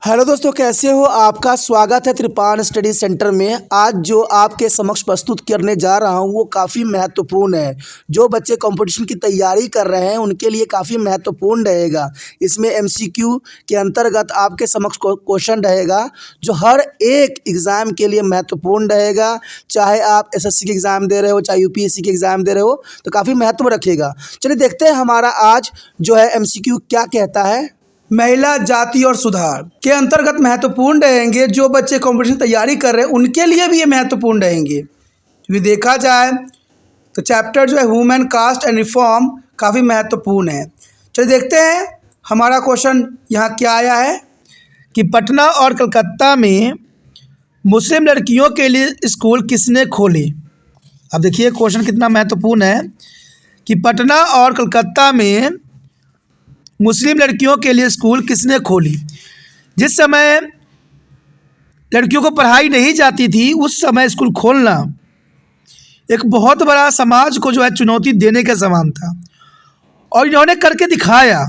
Hello दोस्तों, कैसे हो? आपका स्वागत है त्रिपान स्टडी सेंटर में। आज जो आपके समक्ष प्रस्तुत करने जा रहा हूं वो काफ़ी महत्वपूर्ण है। जो बच्चे कंपटीशन की तैयारी कर रहे हैं उनके लिए काफ़ी महत्वपूर्ण रहेगा। इसमें एमसीक्यू के अंतर्गत आपके समक्ष क्वेश्चन रहेगा जो हर एक एग्ज़ाम के लिए महत्वपूर्ण रहेगा। चाहे आप एसएससी के एग्ज़ाम दे रहे हो, चाहे यूपीएससी के एग्ज़ाम दे रहे हो, तो काफ़ी महत्व रखेगा। चलिए देखते हैं हमारा आज जो है एमसीक्यू क्या कहता है। महिला जाति और सुधार के अंतर्गत महत्वपूर्ण रहेंगे। जो बच्चे कंपटीशन तैयारी कर रहे हैं उनके लिए भी ये महत्वपूर्ण रहेंगे, क्योंकि देखा जाए तो चैप्टर जो है वुमेन कास्ट एंड रिफॉर्म काफ़ी महत्वपूर्ण है। चलिए देखते हैं हमारा क्वेश्चन यहाँ क्या आया है कि पटना और कलकत्ता में मुस्लिम लड़कियों के लिए स्कूल किसने खोले। अब देखिए क्वेश्चन कितना महत्वपूर्ण है कि पटना और कलकत्ता में मुस्लिम लड़कियों के लिए स्कूल किसने खोली। जिस समय लड़कियों को पढ़ाई नहीं जाती थी उस समय स्कूल खोलना एक बहुत बड़ा समाज को जो है चुनौती देने के समान था, और इन्होंने करके दिखाया।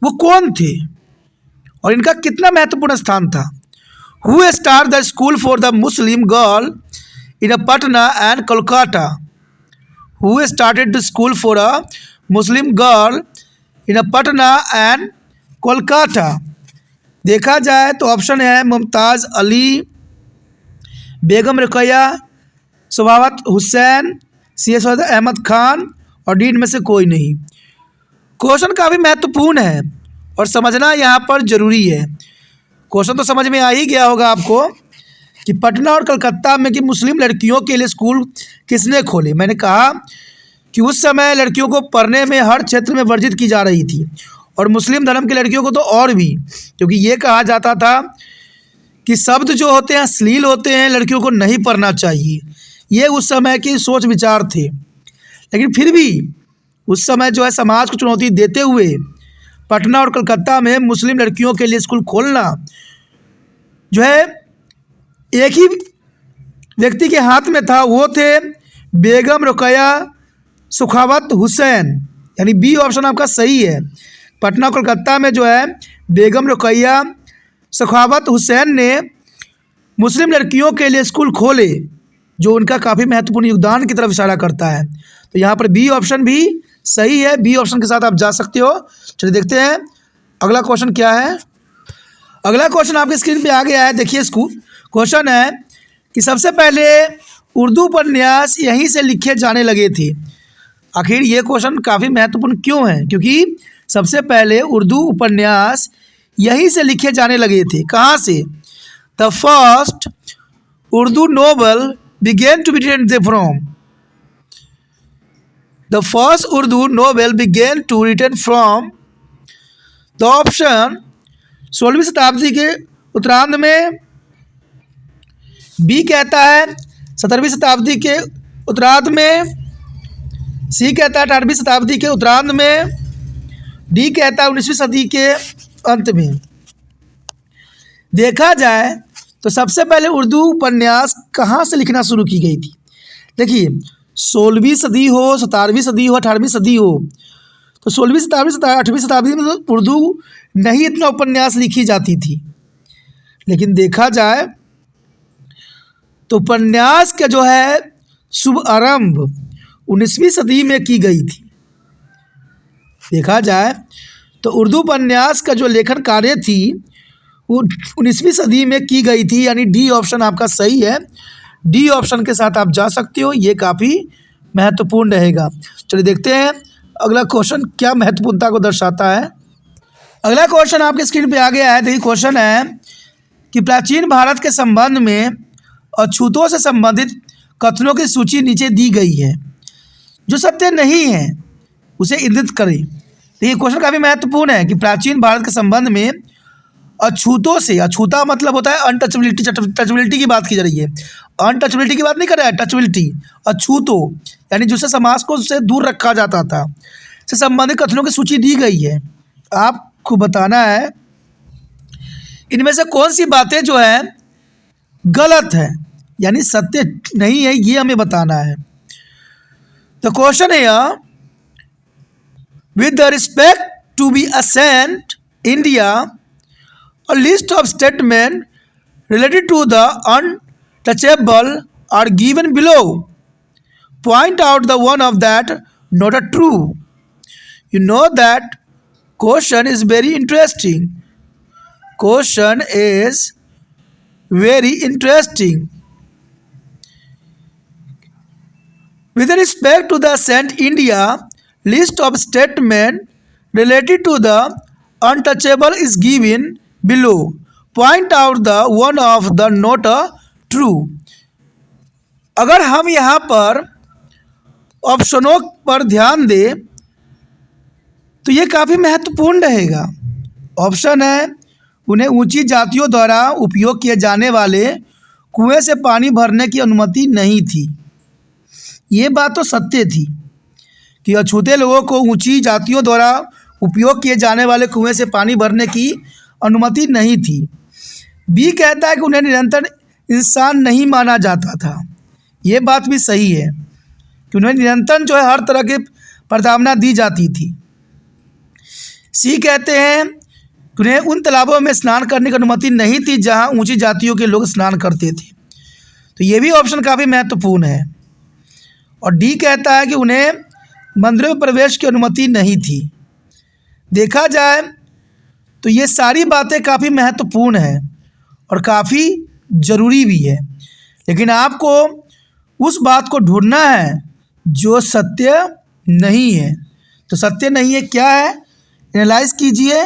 वो कौन थे और इनका कितना महत्वपूर्ण स्थान था। Who start the school for the Muslim girl in Patna and Kolkata. Who started the school for a Muslim girl in Patna and Kolkata. देखा जाए तो ऑप्शन है मुमताज़ अली, बेगम रुकैया, सखावत हुसैन, सैयद अहमद खान और डी इनमें से कोई नहीं। क्वेश्चन काफ़ी महत्वपूर्ण है और समझना यहाँ पर ज़रूरी है। क्वेश्चन तो समझ में आ ही गया होगा आपको कि पटना और कलकत्ता में कि मुस्लिम लड़कियों के लिए स्कूल किसने खोले। मैंने कहा कि उस समय लड़कियों को पढ़ने में हर क्षेत्र में वर्जित की जा रही थी, और मुस्लिम धर्म की लड़कियों को तो और भी, क्योंकि ये कहा जाता था कि शब्द जो होते हैं अश्लील होते हैं, लड़कियों को नहीं पढ़ना चाहिए। ये उस समय की सोच विचार थे। लेकिन फिर भी उस समय जो है समाज को चुनौती देते हुए पटना और कलकत्ता में मुस्लिम लड़कियों के लिए स्कूल खोलना जो है एक ही व्यक्ति के हाथ में था। वो थे बेगम रुकैया सखावत हुसैन, यानी बी ऑप्शन आपका सही है। पटना कोलकाता में जो है बेगम रुकैया सखावत हुसैन ने मुस्लिम लड़कियों के लिए स्कूल खोले, जो उनका काफ़ी महत्वपूर्ण योगदान की तरफ इशारा करता है। तो यहाँ पर बी ऑप्शन भी सही है। बी ऑप्शन के साथ आप जा सकते हो। चलिए देखते हैं अगला क्वेश्चन क्या है। अगला क्वेश्चन आपकी स्क्रीन पे आ गया है। देखिए क्वेश्चन है कि सबसे पहले उर्दू उपन्यास यहीं से लिखे जाने लगे थे। आखिर ये क्वेश्चन काफ़ी महत्वपूर्ण क्यों है? क्योंकि सबसे पहले उर्दू उपन्यास यहीं से लिखे जाने लगे थे। कहाँ से? The first Urdu novel began to be written from. The first Urdu novel began to written from the option 16वीं शताब्दी के उत्तरार्ध में, बी कहता है 17वीं शताब्दी के उत्तरार्ध में, सी कहता है 18वीं शताब्दी के उत्तरार्ध में, डी कहता है 19वीं सदी के अंत में। देखा जाए तो सबसे पहले उर्दू उपन्यास कहाँ से लिखना शुरू की गई थी। देखिए 16वीं सदी हो, 17वीं सदी हो, 18वीं सदी हो, तो 16वीं शताब्दी 8वीं शताब्दी में तो उर्दू नहीं इतना उपन्यास लिखी जाती थी। लेकिन देखा जाए तो उपन्यास का जो है शुभ आरंभ 19वीं सदी में की गई थी। देखा जाए तो उर्दू उपन्यास का जो लेखन कार्य थी वो 19वीं सदी में की गई थी, यानी डी ऑप्शन आपका सही है। डी ऑप्शन के साथ आप जा सकते हो, ये काफ़ी महत्वपूर्ण रहेगा। चलिए देखते हैं अगला क्वेश्चन क्या महत्वपूर्णता को दर्शाता है। अगला क्वेश्चन आपके स्क्रीन पे आ गया है। देखिए क्वेश्चन है कि प्राचीन भारत के संबंध में अछूतों से संबंधित कथनों की सूची नीचे दी गई है। जो सत्य नहीं है उसे इंगित करें। देखिए क्वेश्चन काफ़ी महत्वपूर्ण है कि प्राचीन भारत के संबंध में अछूतों से, अछूता मतलब होता है अनटचबिलिटी, टचबिलिटी की बात की जा रही है। अनटचबिलिटी की बात नहीं कर रहा है, टचबिलिटी, अछूतों यानी जिससे समाज को उससे दूर रखा जाता था, से संबंधित कथनों की सूची दी गई है। आपको बताना है इनमें से कौन सी बातें जो है गलत है, यानी सत्य नहीं है, ये हमें बताना है। द क्वेश्चन है with the respect to be assent India A list of statements related to the untouchable are given below. Point out the one of that not a true. You know that question is very interesting. Question is very interesting. With respect to the Saint India, list of statements related to the untouchable is given below. Point out the one of the not true. अगर हम यहाँ पर ऑप्शनों पर ध्यान दें तो ये काफ़ी महत्वपूर्ण रहेगा। ऑप्शन है उन्हें ऊंची जातियों द्वारा उपयोग किए जाने वाले कुएं से पानी भरने की अनुमति नहीं थी। ये बात तो सत्य थी कि अछूते लोगों को ऊंची जातियों द्वारा उपयोग किए जाने वाले कुएं से पानी भरने की अनुमति नहीं थी। बी कहता है कि उन्हें निरंतर इंसान नहीं माना जाता था। ये बात भी सही है कि उन्हें निरंतर जो है हर तरह की प्रताड़ना दी जाती थी। सी कहते हैं कि उन्हें उन तालाबों में स्नान करने की अनुमति नहीं थी जहां ऊंची जातियों के लोग स्नान करते थे। तो ये भी ऑप्शन काफ़ी महत्वपूर्ण है। और डी कहता है कि उन्हें मंदिरों में प्रवेश की अनुमति नहीं थी। देखा जाए तो ये सारी बातें काफ़ी महत्वपूर्ण हैं और काफ़ी ज़रूरी भी है, लेकिन आपको उस बात को ढूंढना है जो सत्य नहीं है। तो सत्य नहीं है क्या है, एनालाइज कीजिए।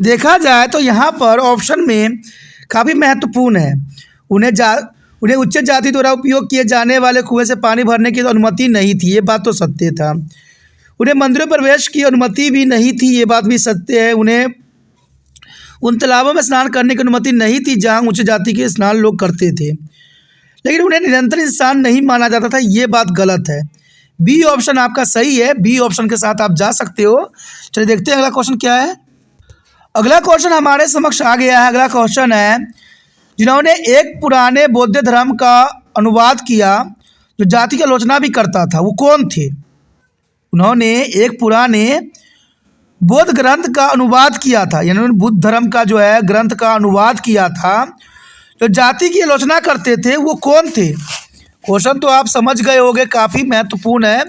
देखा जाए तो यहाँ पर ऑप्शन में काफ़ी महत्वपूर्ण है। उन्हें उच्च जाति द्वारा उपयोग किए जाने वाले कुएं से पानी भरने की अनुमति नहीं थी। ये बात तो सत्य था। उन्हें मंदिरों में प्रवेश की अनुमति भी नहीं थी। ये बात भी सत्य है। उन्हें उन तालाबों में स्नान करने की अनुमति नहीं थी जहां उच्च जाति के स्नान लोग करते थे। लेकिन उन्हें निरंतर इंसान नहीं माना जाता था। ये बात गलत है। बी ऑप्शन आपका सही है। बी ऑप्शन के साथ आप जा सकते हो। चलिए देखते हैं अगला क्वेश्चन क्या है। अगला क्वेश्चन हमारे समक्ष आ गया है। अगला क्वेश्चन है, जिन्होंने एक पुराने बौद्ध धर्म का अनुवाद किया जो जाति की आलोचना भी करता था, वो कौन थे? उन्होंने एक पुराने बौद्ध ग्रंथ का अनुवाद किया था, यानी उन्होंने बुद्ध धर्म का जो है ग्रंथ का अनुवाद किया था जो जाति की आलोचना करते थे, वो कौन थे? क्वेश्चन तो आप समझ गए होंगे, काफ़ी महत्वपूर्ण है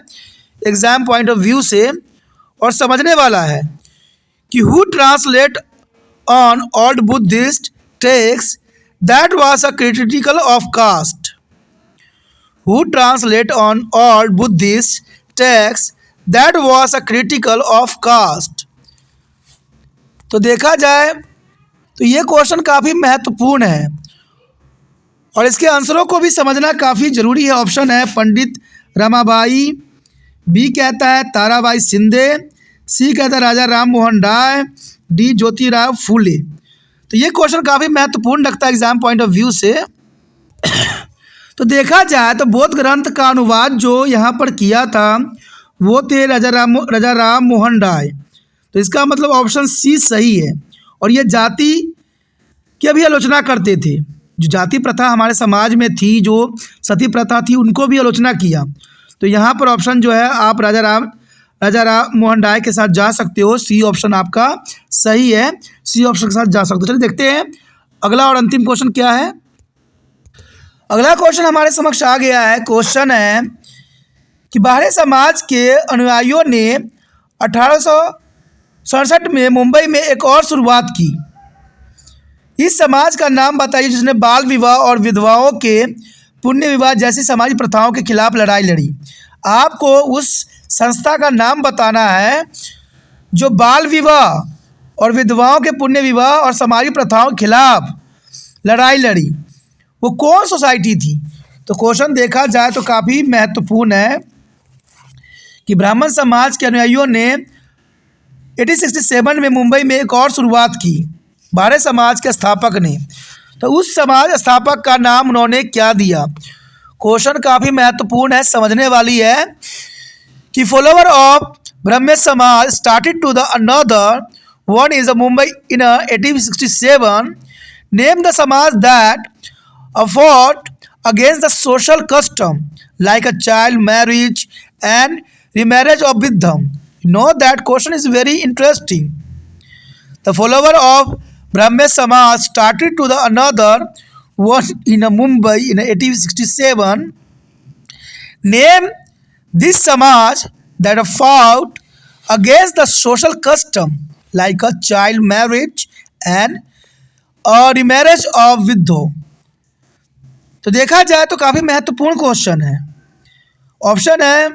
एग्जाम पॉइंट ऑफ व्यू से और समझने वाला है कि who translate on old Buddhist text that was a critical of caste. Who translate on old Buddhist text that was a critical of caste. तो देखा जाए तो ये क्वेश्चन काफ़ी महत्वपूर्ण है और इसके आंसरों को भी समझना काफ़ी ज़रूरी है। ऑप्शन है पंडित रमाबाई, बी कहता है ताराबाई शिंदे, सी कहता है राजा राम मोहन राय, डी ज्योतिराव फूले। तो ये क्वेश्चन काफ़ी महत्वपूर्ण लगता है एग्जाम पॉइंट ऑफ व्यू से। तो देखा जाए तो बौद्ध ग्रंथ का अनुवाद जो यहाँ पर किया था वो थे राजा राम मोहन राय। तो इसका मतलब ऑप्शन सी सही है। और ये जाति की भी आलोचना करते थे। जो जाति प्रथा हमारे समाज में थी, जो सती प्रथा थी, उनको भी आलोचना किया। तो यहाँ पर ऑप्शन जो है आप राजा राम मोहन राय के साथ जा सकते हो। सी ऑप्शन आपका सही है। सी ऑप्शन के साथ जा सकते हो। चलिए देखते हैं अगला और अंतिम क्वेश्चन क्या है। अगला क्वेश्चन हमारे समक्ष आ गया है। क्वेश्चन है कि बाहरी समाज के अनुयायियों ने 1867 में मुंबई में एक और शुरुआत की। इस समाज का नाम बताइए जिसने बाल विवाह और विधवाओं के पुण्य विवाह जैसी समाजिक प्रथाओं के खिलाफ लड़ाई लड़ी। आपको उस संस्था का नाम बताना है जो बाल विवाह और विधवाओं के पुण्य विवाह और सामाजिक प्रथाओं के खिलाफ लड़ाई लड़ी। वो कौन सोसाइटी थी? तो क्वेश्चन देखा जाए तो काफ़ी महत्वपूर्ण है कि ब्राह्मण समाज के अनुयायियों ने 1867 में मुंबई में एक और शुरुआत की। बारह समाज के स्थापक ने, तो उस समाज स्थापक का नाम उन्होंने क्या दिया? क्वेश्चन काफ़ी महत्वपूर्ण है, समझने वाली है कि follower of Brahmo Samaj started to the another one is Mumbai in 1867 name the Samaj that fought against the social custom like a child marriage and remarriage of with them. You know that question is very interesting. The follower of Brahman Samaj started to the another one in Mumbai in 1867. Name this samaj that fought against the social custom like a child marriage and a remarriage of widow. तो देखा जाए तो काफ़ी महत्वपूर्ण question है. Option है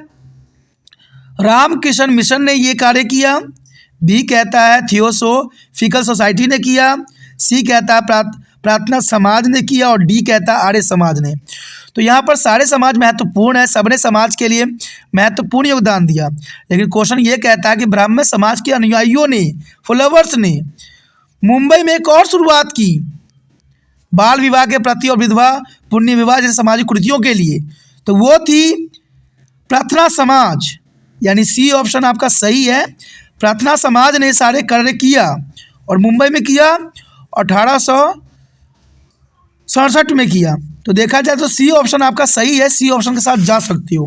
Ramakrishna mission ने ये कार्य किया, बी कहता है थियोसोफिकल सोसाइटी ने किया, सी कहता है प्रार्थना समाज ने किया और डी कहता है आर्य समाज ने. तो यहाँ पर सारे समाज महत्वपूर्ण है, सबने समाज के लिए महत्वपूर्ण योगदान दिया, लेकिन क्वेश्चन ये कहता है कि ब्राह्मण समाज के अनुयायियों ने, फॉलोवर्स ने मुंबई में एक और शुरुआत की बाल विवाह के प्रति और विधवा पुण्य विवाह जैसे सामाजिक कृतियों के लिए. तो वो थी प्रार्थना समाज, यानी सी ऑप्शन आपका सही है. प्रार्थना समाज ने सारे कार्य किया और मुंबई में किया 1867 में किया. तो देखा जाए तो सी ऑप्शन आपका सही है, सी ऑप्शन के साथ जा सकते हो.